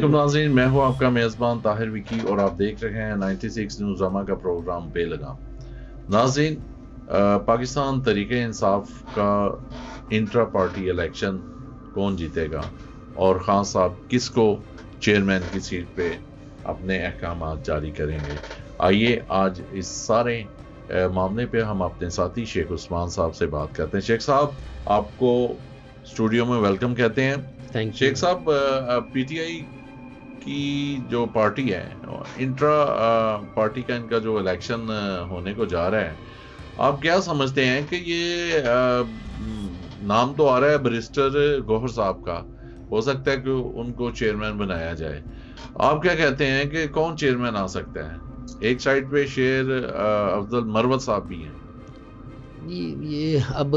अस्सलामुअलैकुम नाज़रीन, मैं हूं आपका मेज़बान ताहिर विकी और आप देख रहे हैं 96 न्यूज़ामा का प्रोग्राम बेलगाम। नाज़रीन, पाकिस्तान तरीके इंसाफ का इंट्रा पार्टी इलेक्शन कौन जीतेगा और खान साहब किसको चेयरमैन की सीट पे अपने अहकामात जारी करेंगे। आइए आज इस सारे मामले पे हम अपने साथी शेख उस्मान साहब से बात करते हैं। शेख साहब, आपको स्टूडियो में वेलकम कहते हैं। शेख साहब, पीटीआई की जो पार्टी है, इंट्रा पार्टी का इनका जो इलेक्शन होने को जा रहा है, आप क्या समझते हैं कि ये नाम तो आ रहा है बैरिस्टर गौहर साहब का, हो सकता है कि उनको चेयरमैन बनाया जाए। आप क्या कहते हैं कि कौन चेयरमैन आ सकता है? एक साइड पे शेर अफजल मरवत साहब भी हैं। ये अब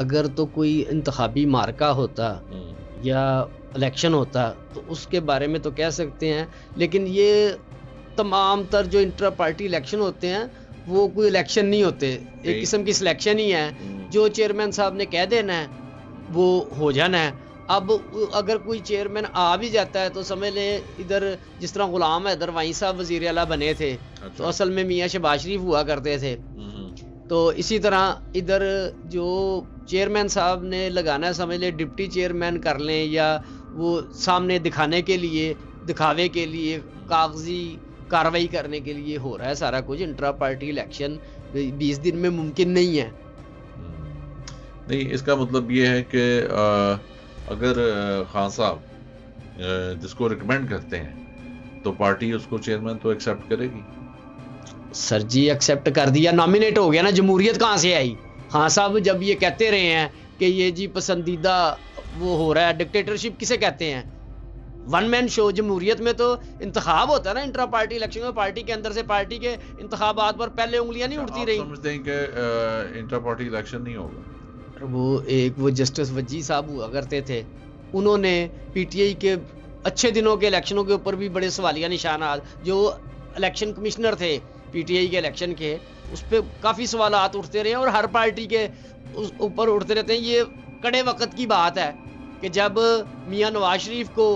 अगर तो कोई इंतखाबी मार्का होता या इलेक्शन होता तो उसके बारे में तो कह सकते हैं, लेकिन ये तमाम तर जो इंटर पार्टी इलेक्शन होते हैं वो कोई इलेक्शन नहीं होते, एक किस्म की सिलेक्शन ही है। जो चेयरमैन साहब ने कह देना है वो हो जाना है। अब अगर कोई चेयरमैन आ भी जाता है तो समझ ले, इधर जिस तरह गुलाम हैदर वाई साहब वजीर आला बने थे, तो असल में मियाँ शहबाज शरीफ हुआ करते थे। तो इसी तरह इधर जो चेयरमैन साहब ने लगाना है, समझ ले डिप्टी चेयरमैन कर लें या वो सामने दिखाने के लिए, दिखावे के लिए, कागजी कार्रवाई करने के लिए हो रहा है सारा कुछ। इंट्रा पार्टी इलेक्शन 20 दिन में मुमकिन नहीं है। नहीं, इसका मतलब ये है कि अगर खान साहब जिसको रिकमेंड करते हैं तो पार्टी उसको चेयरमैन तो एक्सेप्ट करेगी। सर जी, एक्सेप्ट कर दिया, नॉमिनेट हो गया ना, जमहूरियत कहाँ से आई? हाँ साहब जब ये कहते रहे हैं कि ये जी पसंदीदा वो हो रहा है, डिक्टेटरशिप किसे कहते हैं? One man show. जमहूरियत में तो इंतखाब होता है ना, इंट्रा पार्टी इलेक्शन में पार्टी के अंदर से पार्टी के इंतखाबात पर पहले उंगलियां नहीं उठती रही। समझते हैं कि इंट्रा पार्टी इलेक्शन नहीं होगा? वो जस्टिस वजी साहब हुआ करते थे, उन्होंने पीटीआई के अच्छे दिनों के इलेक्शनों के ऊपर भी बड़े सवालिया निशानात, जो इलेक्शन कमिश्नर थे पीटीआई के इलेक्शन के, उस पर काफ़ी सवालात उठते रहे और हर पार्टी के ऊपर उठते रहते हैं। ये कड़े वक्त की बात है कि जब मियां नवाज शरीफ को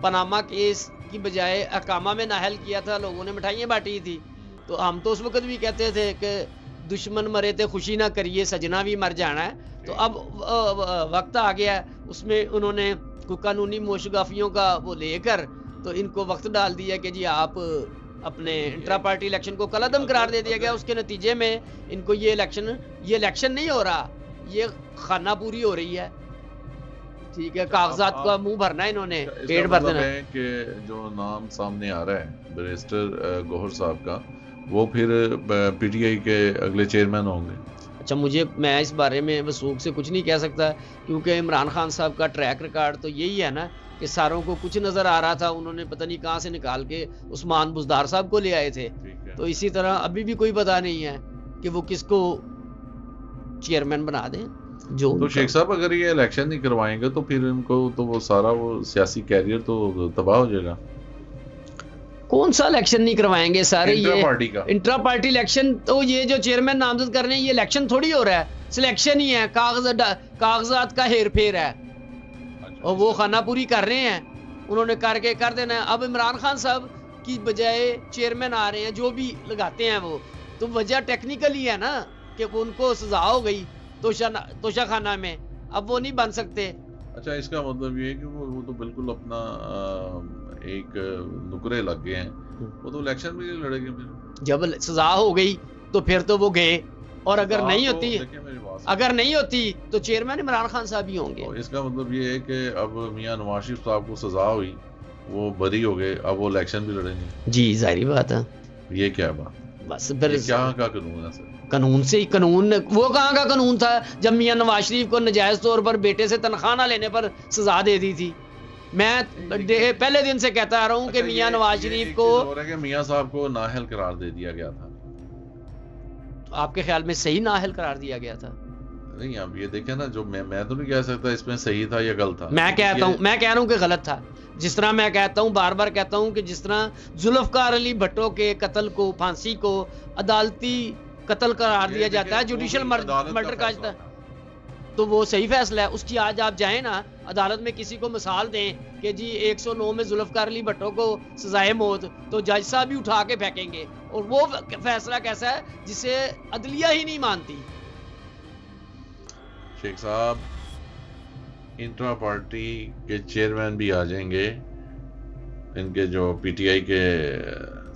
पनामा केस की बजाय अकामा में नाहल किया था, लोगों ने मिठाइयाँ बांटी थी, तो हम तो उस वक्त भी कहते थे कि दुश्मन मरे थे खुशी ना करिए, सजना भी मर जाना है। तो अब वक्त आ गया, उसमें उन्होंने कोई कानूनी मोशगाफियों का वो लेकर तो इनको वक्त डाल दिया कि जी आप अपने इंट्रा पार्टी इलेक्शन को कलअदम करार दे दिया गया। उसके नतीजे में इनको ये इलेक्शन नहीं हो रहा, ये खाना पूरी हो रही है। ठीक है, कागजात का मुंह भरना है इन्होंने, पेट भर देना है कि जो नाम सामने आ रहा है बैरिस्टर गौहर साहब का, वो फिर पीटीआई के अगले चेयरमैन होंगे। अच्छा, मैं इस बारे में वसूख से कुछ नहीं कह सकता, क्योंकि इमरान खान साहब का ट्रैक रिकॉर्ड तो यही है ना कि सारों को कुछ नजर आ रहा था, उन्होंने पता नहीं कहां से निकाल के उस्मान बुज़दार साहब को ले आए थे। तो इसी तरह अभी भी कोई पता नहीं है कि वो किसको चेयरमैन बना दें। जो तो शेख साहब अगर ये इलेक्शन नहीं करवाएंगे तो फिर इनको तो वो सारा वो सियासी कैरियर तो तबाह हो जाएगा। कौन सा इलेक्शन नहीं करवाएंगे सारे? इंट्रा ये पार्टी का इंट्रा पार्टी इलेक्शन, तो ये जो चेयरमैन नामजद कर रहे हैं ये इलेक्शन थोड़ी हो रहा है, सिलेक्शन ही है, कागजात का हेर फेर है। अच्छा, और वो खानापूरी कर रहे हैं, उन्होंने करके कर देना है। अब इमरान खान साहब की बजाय चेयरमैन आ रहे हैं, जो भी लगाते हैं वो तो वजह टेक्निकल ही है ना कि उनको सजा हो गई तोशा खाना में, अब वो नहीं बन सकते। अच्छा, इसका मतलब ये है कि वो तो बिल्कुल अपना एक नुकरे लग गए हैं, वो तो इलेक्शन भी नहीं लड़ेंगे। फिर जब सजा हो गई तो फिर तो वो गए, और अगर नहीं होती तो चेयरमैन इमरान खान साहब ही होंगे। तो इसका मतलब ये है कि अब मियां नवाज शरीफ साहब को सजा हुई, वो बरी हो गए, अब वो इलेक्शन भी लड़ेंगे। जी जाहिर बात है। ये क्या बात? बस फिर क्या का कानून है सर? कानून से ही कानून, वो कहाँ का कानून था जब मियां नवाज शरीफ को नाजायज तौर पर बेटे से तनख्वाह ना लेने पर सजा दे दी थी। मैं पहले दिन से कहता आ रहा हूँ कि मियां नवाज शरीफ को, मियां साहब को नाअहल करार दे दिया गया था। तो आपके ख्याल में सही नाअहल करार दिया गया था? नहीं, अब ये देखें ना, जो मैं तो नहीं कह सकता इसमें सही था या गलत था। मैं कह रहा हूँ कि गलत था। जिस तरह मैं कहता हूँ, बार बार कहता हूँ कि जिस तरह जुल्फकार अली भट्टो के कत्ल को, फांसी को अदालती कत्ल करार दिया जाता है, जुडिशियल मर्डर का तो वो सही फैसला है। उसकी आज आप जाएं ना अदालत में, किसी को मिसाल दें कि जी 109 में जुल्फकार अली भट्टो को सजाए मौत, तो जज साहब भी उठा के फेंकेंगे। और वो फैसला कैसा है जिसे अदलिया ही नहीं मानती। शेख साहब, इंट्रा पार्टी के चेयरमैन भी आ जाएंगे, इनके जो पीटीआई के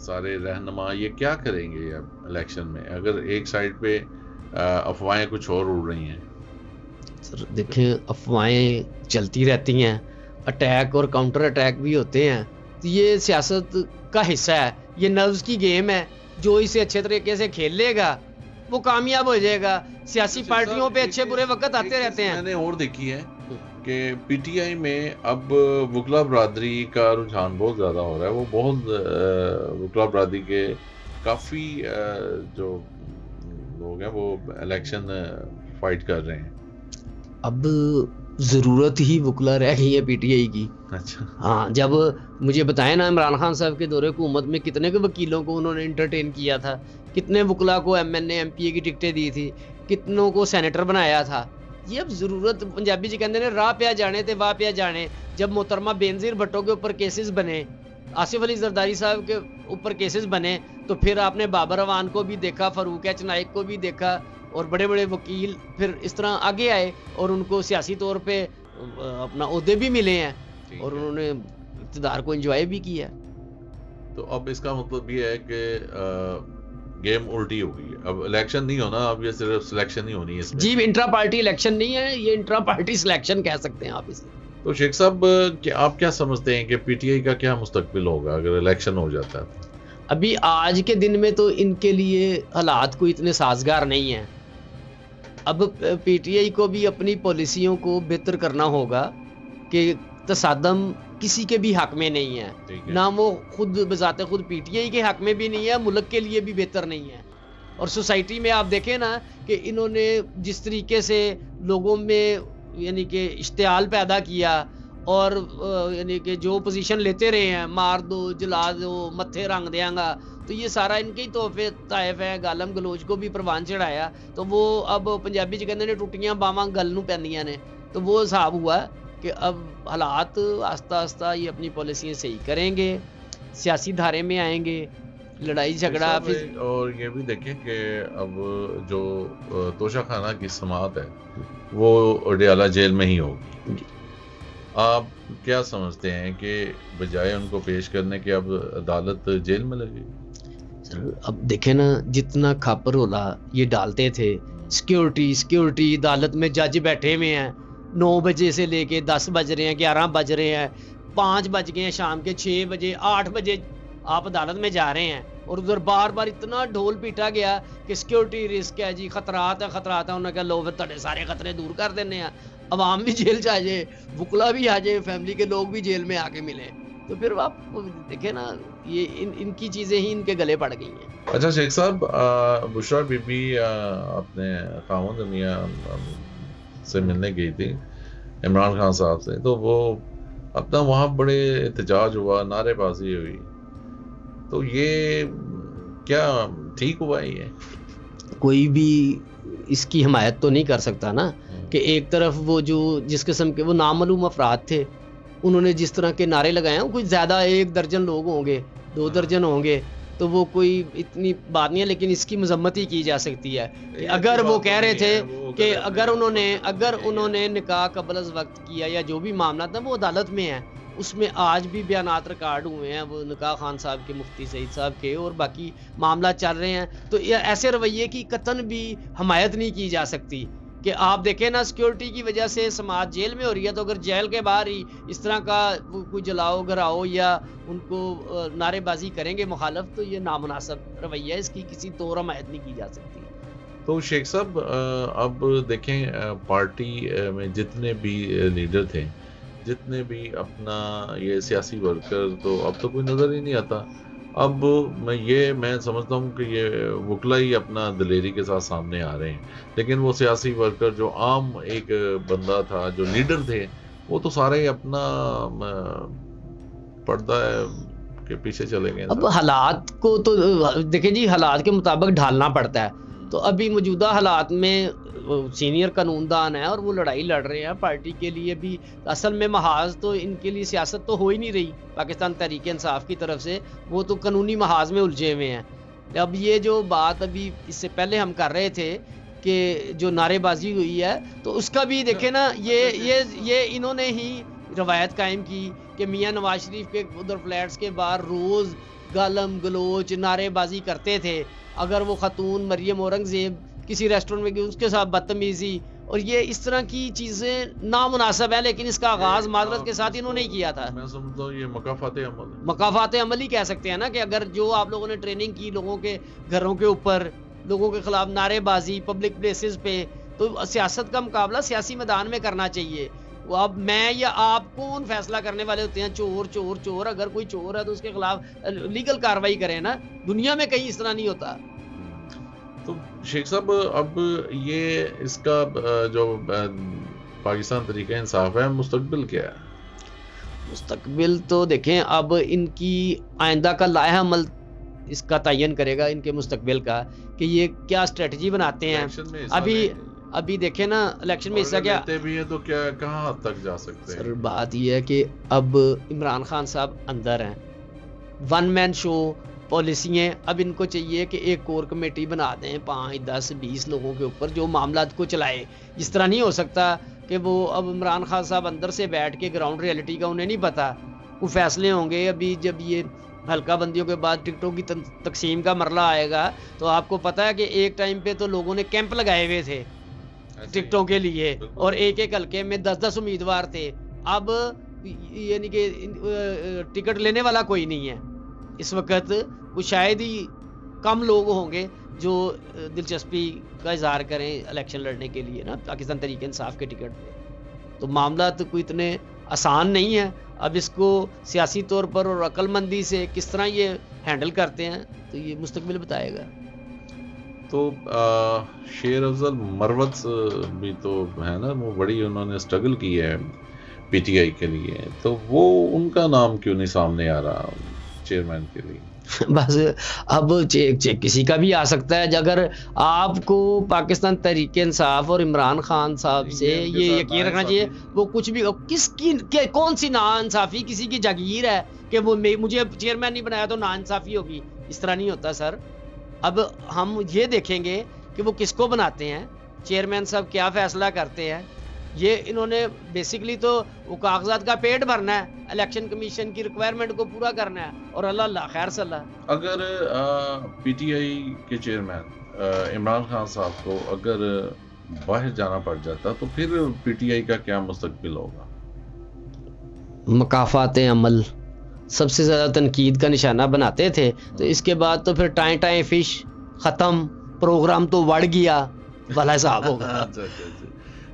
सारे रहनुमा, ये क्या करेंगे अब इलेक्शन में, अगर एक साइड पे अफवाहें कुछ और उड़ रही हैं? सर देखें, अफवाहें चलती रहती हैं, अटैक और काउंटर अटैक भी होते हैं, तो ये सियासत का हिस्सा है, ये नर्व्स की गेम है। जो इसे अच्छे तरीके से खेल लेगा वो कामयाब हो जाएगा। सियासी पार्टियों पे अच्छे बुरे वक्त आते रहते हैं। मैंने और देखी है कि पीटीआई में अब वकला बरादरी का रुझान बहुत ज़्यादा हो रहा है। वो बहुत वकला बरादरी के काफ़ी जो लोग हैं वो इलेक्शन फाइट कर रहे हैं। अब ज़रूरत ही वकला रह गई है पीटीआई की। अच्छा, हाँ, जब मुझे बताया ना इमरान खान साहब के दौरे हुकूमत में कितने के वकीलों को उन्होंने इंटरटेन किया था, कितने वकला को एमएनए एमपीए की टिकटें दी थी, कितनों को सेनेटर बनाया था। ये अब ज़रूरत, पंजाबी जी कहते हैं राह पे जाने थे वाह पे जाने। जब मोहतरमा बेनज़ीर भट्टो के ऊपर केसेस बने, आसिफ अली जरदारी साहब के ऊपर केसेस बने, तो फिर आपने बाबर अवान को भी देखा, फारूक एच नाइक को भी देखा, और बड़े बड़े वकील फिर इस तरह आगे आए और उनको सियासी तौर पे अपना ओहदे भी मिले हैं और उन्होंने इक़्तिदार को एंजॉय भी किया। तो अब इसका मतलब ये है कि गेम उल्टी हो गई है, अब इलेक्शन नहीं होना, अब ये सिर्फ सिलेक्शन ही होनी है इसमें। जी, इंट्रा पार्टी इलेक्शन नहीं है, ये इंट्रा पार्टी सिलेक्शन कह सकते हैं आप इसे। तो शेख साहब, आप क्या समझते हैं कि पीटीआई का क्या मुस्तकबिल होगा अगर इलेक्शन हो जाता है? अभी आज के दिन में तो इनके लिए हालात कोई इतने साजगार नहीं है। अब पीटीआई को भी अपनी पॉलिसियों को बेहतर करना होगा कि तसादम किसी के भी हक में नहीं है, ना वो खुद बजाते खुद पीटीआई के हक में भी नहीं है, मुल्क के लिए भी बेहतर नहीं है। और सोसाइटी में आप देखें ना कि इन्होंने जिस तरीके से लोगों में यानी कि इश्तियाल पैदा किया और यानी कि जो पोजीशन लेते रहे हैं, मार दो, जला दो, मत्थे रंग देंगा, तो ये सारा इनके ही तोहफे ताइफ है। गालम गलोच को भी परवान चढ़ाया, तो वो अब पंजाबी च कहते हैं टुटियां बावां गल नूं पैंदियां ने, तो वो हिसाब हुआ कि अब हालात आस्ता आस्ता ये अपनी पॉलिसियां सही करेंगे, सियासी धारे में आएंगे, लड़ाई झगड़ा फिर। और ये भी देखें कि अब जो तोशा खाना की समाअत है वो अडियाला जेल में ही होगी। आप क्या समझते हैं कि बजाय उनको पेश करने के अब अदालत जेल में लगेगी? अब देखें ना, जितना खापर होला ये डालते थे, सिक्योरिटी अदालत में जज बैठे हुए हैं, 9 बजे से लेके 10 बज रहे हैं, 11 बज रहे हैं, 5 बज गए हैं शाम के, 6 बजे 8 बजे आप अदालत में जा रहे हैं, और उधर बार बार इतना ढोल पीटा गया कि सिक्योरिटी रिस्क है जी, खतरात है। उन्होंने कहा लो फिर तुहाडे सारे खतरे दूर कर देने हैं, अवाम भी जेल च आ जाए, वकला भी आ जाए, फैमिली के लोग भी जेल में आके मिले, तो फिर आप देखें ना ये इनकी चीज़ें ही इनके गले पड़ गई हैं। अच्छा शेख साहब, बुशरा बीबी अपने खामोद मियां से मिलने गई थी इमरान खान साहब से, तो वो अपना वहाँ बड़े एहतजाज हुआ, नारेबाजी हुई, तो ये क्या ठीक हुआ? ये कोई भी इसकी हिमायत तो नहीं कर सकता ना कि एक तरफ वो जो जिस किस्म के वो नामालूम अफराद थे, उन्होंने जिस तरह के नारे लगाए हैं, कुछ ज़्यादा 1 दर्जन लोग होंगे, 2 दर्जन होंगे, तो वो कोई इतनी बात नहीं है, लेकिन इसकी मजम्मत ही की जा सकती है कि अगर वो कह रहे थे कि अगर उन्होंने निकाह कबल वक्त किया या जो भी मामला था वो अदालत में है, उसमें आज भी बयानात रिकॉर्ड हुए हैं, वो निकाह खान साहब के, मुफ्ती सईद साहब के, और बाकी मामला चल रहे हैं, तो ऐसे रवैये की कतन भी हमायत नहीं की जा सकती कि आप देखें ना सिक्योरिटी की वजह से समाज जेल में हो रही है, तो अगर जेल के बाहर ही इस तरह का कोई जलाओ घराओ या उनको नारेबाजी करेंगे मुखालफ, तो ये नामुनासिब रवैया है, इसकी किसी तौर हमायत नहीं की जा सकती। तो शेख साहब, अब देखें पार्टी में जितने भी लीडर थे, जितने भी अपना ये सियासी वर्कर, तो अब तो कोई नज़र ही नहीं आता। अब मैं समझता हूँ कि ये वकला ही अपना दिलेरी के साथ सामने आ रहे हैं, लेकिन वो सियासी वर्कर जो आम एक बंदा था, जो लीडर थे, वो तो सारे अपना पर्दा के पीछे चले गए। अब हालात को तो देखें जी, हालात के मुताबिक ढालना पड़ता है। तो अभी मौजूदा हालात में सीनियर कानूनदान है और वो लड़ाई लड़ रहे हैं पार्टी के लिए भी। असल में महाज तो इनके लिए सियासत तो हो ही नहीं रही पाकिस्तान तहरीक इंसाफ की तरफ से, वो तो कानूनी महाज में उलझे हुए हैं। अब ये जो बात अभी इससे पहले हम कर रहे थे कि जो नारेबाजी हुई है, तो उसका भी देखे ना, ये इन्होंने ही रवायत कायम की कि मियां नवाज शरीफ के उधर फ्लैट्स के बाहर रोज़ गालम गलोच नारेबाजी करते थे। अगर वो खातून मरियम औरंगजेब किसी रेस्टोरेंट में गई, उसके साथ बदतमीजी, और ये इस तरह की चीज़ें नामुनासिब है। लेकिन इसका आगाज़ मादरत के साथ इन्होंने ही किया था। मैं समझता हूँ ये मकाफात अमल है। मकाफात अमल ही कह सकते हैं ना, कि अगर जो आप लोगों ने ट्रेनिंग की लोगों के घरों के ऊपर, लोगों के खिलाफ नारेबाजी पब्लिक प्लेसेस पे, तो सियासत का मुकाबला सियासी मैदान में करना चाहिए। वो अब मैं या आप कौन फैसला करने वाले होते हैं? चोर चोर चोर, अगर कोई चोर है तो उसके खिलाफ लीगल कार्रवाई करें ना। दुनिया में कहीं इस तरह नहीं होता। तो शेख साहब, अब ये इसका जो पाकिस्तान तरीका इंसाफ है, मुस्तकबिल क्या है? मुस्तकबिल तो देखें, अब इनकी आइंदा का लाया अमल इसका तयन करेगा इनके मुस्तकबिल का, कि ये क्या स्ट्रेटजी बनाते हैं। अभी देखें ना, इलेक्शन में हिस्सा क्या भी है तो क्या कहाँ हद तक जा सकते हैं? सर बात ये है कि अब इमरान खान साहब अंदर हैं, वन मैन शो पॉलिसी है। अब इनको चाहिए कि एक कोर कमेटी बना दें 5, 10, 20 लोगों के ऊपर, जो मामला को चलाए। इस तरह नहीं हो सकता कि वो अब इमरान खान साहब अंदर से बैठ के ग्राउंड रियलिटी का उन्हें नहीं पता। वो फैसले होंगे अभी जब ये हल्का बंदियों के बाद टिकटों की तकसीम का मरला आएगा, तो आपको पता है कि एक टाइम पे तो लोगों ने कैंप लगाए हुए थे टिकटों के लिए, और एक एक हल्के में 10-10 उम्मीदवार थे। अब यानी कि टिकट लेने वाला कोई नहीं है इस वक्त। वो शायद ही कम लोग होंगे जो दिलचस्पी का इजहार करें इलेक्शन लड़ने के लिए ना पाकिस्तान तहरीक इंसाफ के टिकट पे। तो मामला तो कोई इतने आसान नहीं है। अब इसको सियासी तौर पर और अक्लमंदी से किस तरह ये हैंडल करते हैं, तो ये मुस्तकबिल बताएगा। तो शेर अफजल मरवत भी तो है ना, वो बड़ी उन्होंने स्ट्रगल की है पीटीआई के लिए, तो वो उनका नाम क्यों नहीं सामने आ रहा चेयरमैन के लिए? बस अब किसी का भी आ सकता है। अगर आपको पाकिस्तान तहरीक इंसाफ और इमरान खान साहब से ये यकीन रखना चाहिए, वो कुछ भी किसकी कौन सी नाइंसाफी किसी की जागीर है कि वो मुझे चेयरमैन नहीं बनाया तो नाइंसाफी होगी। इस तरह नहीं होता सर। अब हम ये देखेंगे कि वो किसको बनाते हैं, चेयरमैन साहब क्या फैसला करते हैं। ये इन्होंने बेसिकली तो वो कागजात का पेट भरना है, इलेक्शन कमीशन की रिक्वायरमेंट को पूरा करना है, और अल्लाह खैर सल्लाह। अगर पीटीआई के चेयरमैन इमरान खान साहब को अगर बाहर जाना पड़ जाता, तो फिर पीटीआई का क्या मुस्तकबिल होगा? मकाफात अमल सबसे ज़्यादा तनकीद का निशाना बनाते थे, तो इसके बाद तो फिर टाइम टाइम फिश ख़त्म, प्रोग्राम तो बढ़ गया भला हिसाब होगा।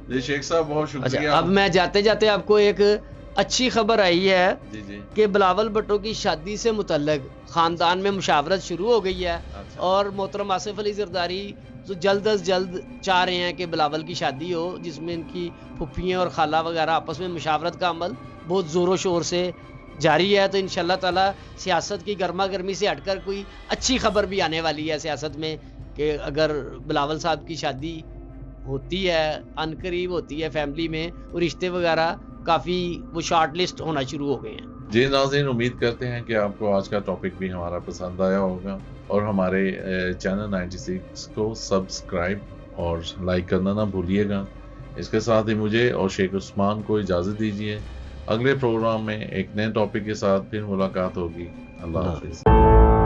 जी शेख साहब बहुत शुक्रिया। अच्छा, अब मैं जाते जाते आपको एक अच्छी खबर आई है कि बिलावल भुट्टो की शादी से मुतल्लिक ख़ानदान में मुशावरत शुरू हो गई है। अच्छा। और मोहतरम आसिफ अली ज़रदारी तो जल्द अज जल्द चाह रहे हैं कि बिलावल की शादी हो, जिसमें इनकी फुफ्फियाँ और खाला वगैरह आपस में मुशावरत का अमल बहुत ज़ोरों शोर से जारी है। तो इंशाल्लाह ताला सियासत की गर्मा गर्मी से हटकर कोई अच्छी खबर भी आने वाली है सियासत में, कि अगर बिलावल साहब की शादी होती है, अनकरीब होती है फैमिली में, और रिश्ते वगैरह काफ़ी वो शॉर्ट लिस्ट होना शुरू हो गए हैं। जी नाज़रीन, उम्मीद करते हैं कि आपको आज का टॉपिक भी हमारा पसंद आया होगा, और हमारे चैनल 96 को सब्सक्राइब और लाइक करना ना भूलिएगा। इसके साथ ही मुझे और शेख उस्मान को इजाज़त दीजिए। अगले प्रोग्राम में एक नए टॉपिक के साथ फिर मुलाकात होगी। अल्लाह हाफिज़।